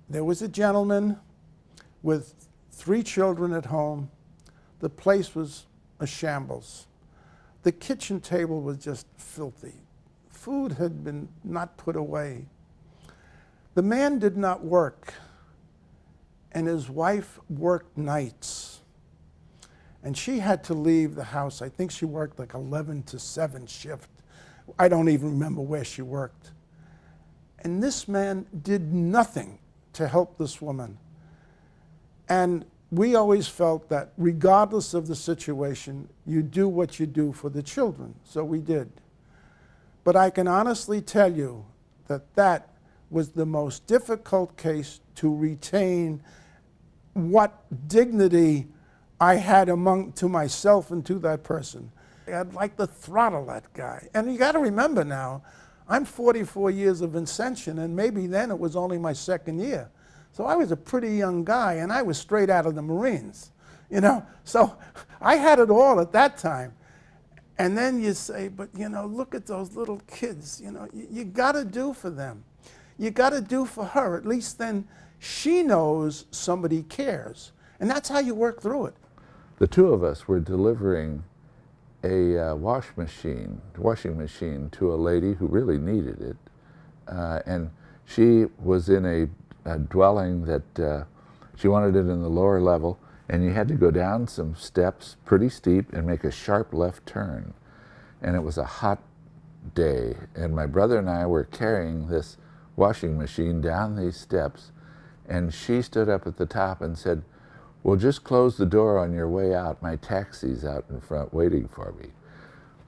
There was a gentleman with 3 children at home. The place was a shambles. The kitchen table was just filthy. Food had been not put away. The man did not work, and his wife worked nights. And she had to leave the house. I think she worked like 11 to 7 shift. I don't even remember where she worked. And this man did nothing to help this woman. And we always felt that regardless of the situation, you do what you do for the children. So we did. But I can honestly tell you that that was the most difficult case to retain what dignity I had to myself and to that person. I'd like to throttle that guy. And you got to remember now, I'm 44 years of ascension, and maybe then it was only my 2nd year. So I was a pretty young guy, and I was straight out of the Marines, you know. So I had it all at that time. And then you say, but you know, look at those little kids, you know, you got to do for them. You got to do for her. At least then she knows somebody cares. And that's how you work through it. The 2 of us were delivering a washing machine to a lady who really needed it. And she was in a dwelling that she wanted it in the lower level, and you had to go down some steps pretty steep and make a sharp left turn. And it was a hot day, and my brother and I were carrying this washing machine down these steps, and she stood up at the top and said, "Well, just close the door on your way out. My taxi's out in front waiting for me."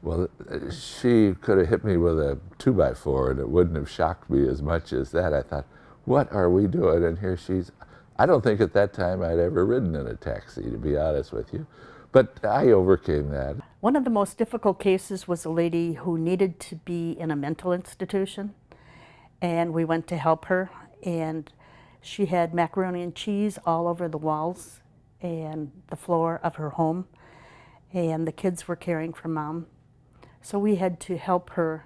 Well, she could have hit me with a 2x4 and it wouldn't have shocked me as much as that. I thought, what are we doing? And here she's, I don't think at that time I'd ever ridden in a taxi, to be honest with you. But I overcame that. One of the most difficult cases was a lady who needed to be in a mental institution. And we went to help her, and she had macaroni and cheese all over the walls and the floor of her home, and the kids were caring for Mom. So we had to help her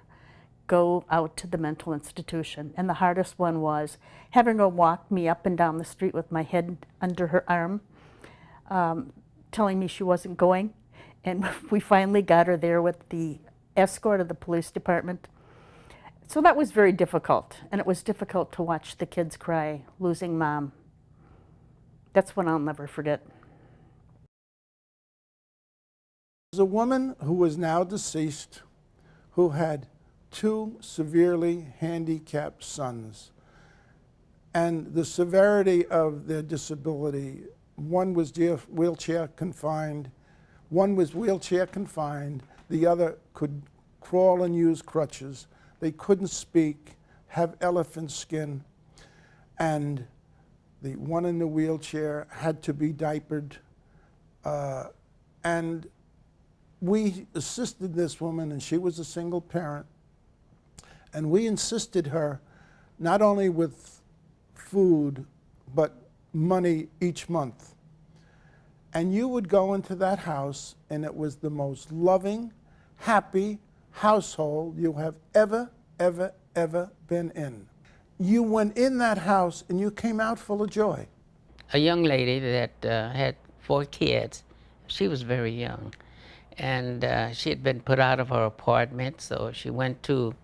go out to the mental institution. And the hardest one was having her walk me up and down the street with my head under her arm, telling me she wasn't going. And we finally got her there with the escort of the police department. So that was very difficult, and it was difficult to watch the kids cry, losing Mom. That's one I'll never forget. There's a woman who was now deceased who had 2 severely handicapped sons. And the severity of their disability, one was wheelchair confined, the other could crawl and use crutches. They couldn't speak, have elephant skin, and the one in the wheelchair had to be diapered. And we assisted this woman, and she was a single parent, and we insisted her not only with food, but money each month. And you would go into that house, and it was the most loving, happy household you have ever been in. You went in that house and you came out full of joy. A young lady that had 4 kids. She was very young, and she had been put out of her apartment, so she went to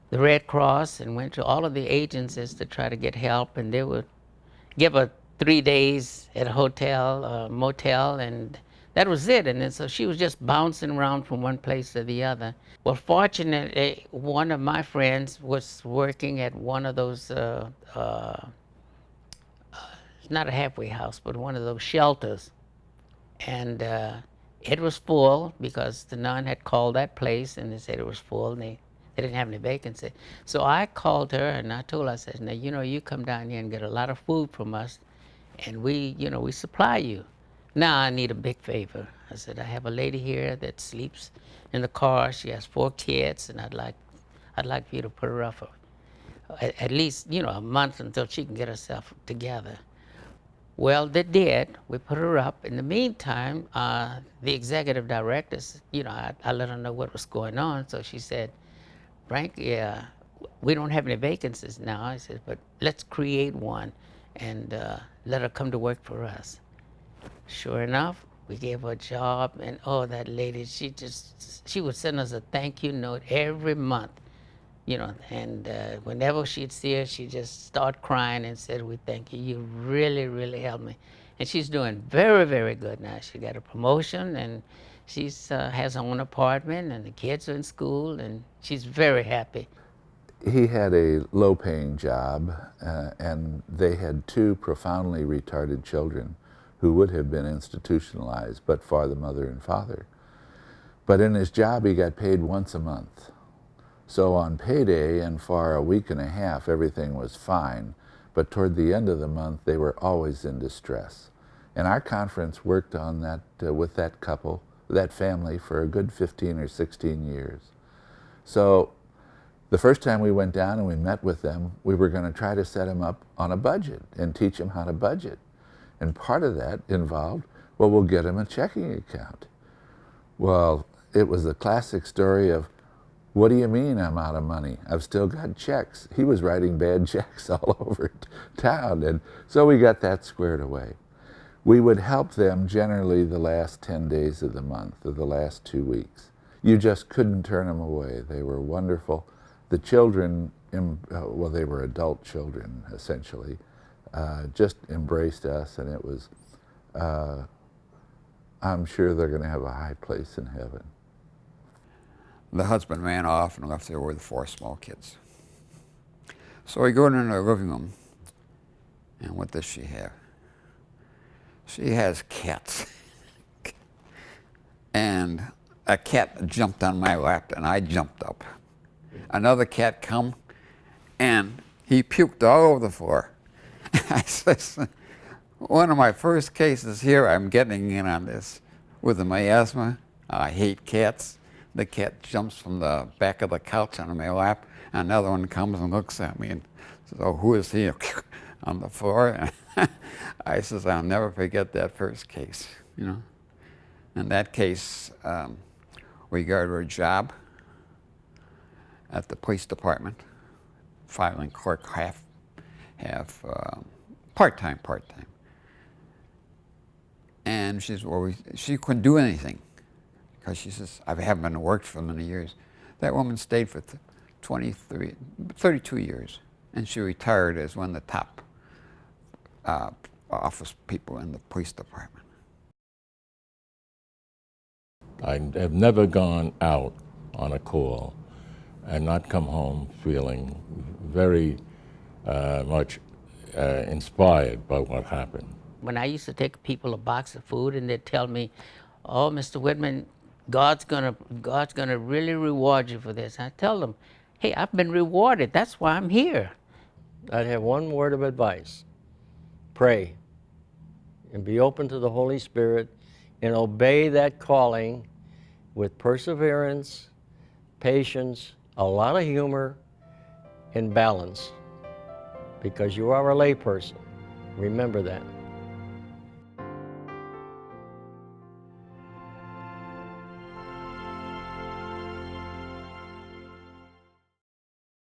the Red Cross and went to all of the agencies to try to get help, and they would give her 3 days at a hotel, motel, and that was it. And then so she was just bouncing around from one place to the other. Well, fortunately, one of my friends was working at one of those, not a halfway house, but one of those shelters. And it was full because the nun had called that place and they said it was full, and they didn't have any vacancy. So I called her and I told her, I said, now, you know, you come down here and get a lot of food from us, and we supply you. Now I need a big favor. I said, I have a lady here that sleeps in the car. She has 4 kids, and I'd like for you to put her up for at least, you know, a month until she can get herself together. Well, they did. We put her up. In the meantime, the executive directors, you know, I let her know what was going on. So she said, Frank, yeah, we don't have any vacancies now. I said, but let's create one and let her come to work for us. Sure enough, we gave her a job, and oh, that lady, she would send us a thank you note every month, you know, and whenever she'd see her, she'd just start crying and said, we thank you, you really, really helped me. And she's doing very, very good now. She got a promotion, and she's has her own apartment, and the kids are in school, and she's very happy. He had a low-paying job, and they had 2 profoundly retarded children who would have been institutionalized but for the mother and father. But in his job, he got paid once a month. So on payday and for a week and a half, everything was fine. But toward the end of the month, they were always in distress. And our conference worked on that with that couple, that family, for a good 15 or 16 years. So the first time we went down and we met with them, we were going to try to set them up on a budget and teach them how to budget. And part of that involved, well, we'll get them a checking account. Well, it was the classic story of, what do you mean I'm out of money? I've still got checks. He was writing bad checks all over town. And so we got that squared away. We would help them generally the last 10 days of the month or the last 2 weeks. You just couldn't turn them away. They were wonderful. The children, well, they were adult children, essentially, just embraced us, and it was, I'm sure they're going to have a high place in heaven. The husband ran off and left her with 4 small kids. So we go into the living room, and what does she have? She has cats. And a cat jumped on my lap, and I jumped up. Another cat come, and he puked all over the floor. I says, one of my first cases here, I'm getting in on this. With my asthma, I hate cats. The cat jumps from the back of the couch on my lap, and another one comes and looks at me and says, oh, who is he? On the floor. I says, I'll never forget that first case, you know. In that case, we got her a job at the police department, filing clerk, half part-time. And she couldn't do anything because she says, I haven't been to work for many years. That woman stayed for 32 years, and she retired as one of the top office people in the police department. I have never gone out on a call and not come home feeling very much inspired by what happened. When I used to take people a box of food and they'd tell me, oh, Mr. Whitman, God's gonna really reward you for this. I tell them, hey, I've been rewarded. That's why I'm here. I'd have one word of advice. Pray and be open to the Holy Spirit and obey that calling with perseverance, patience, a lot of humor, and balance, because you are a layperson. Remember that.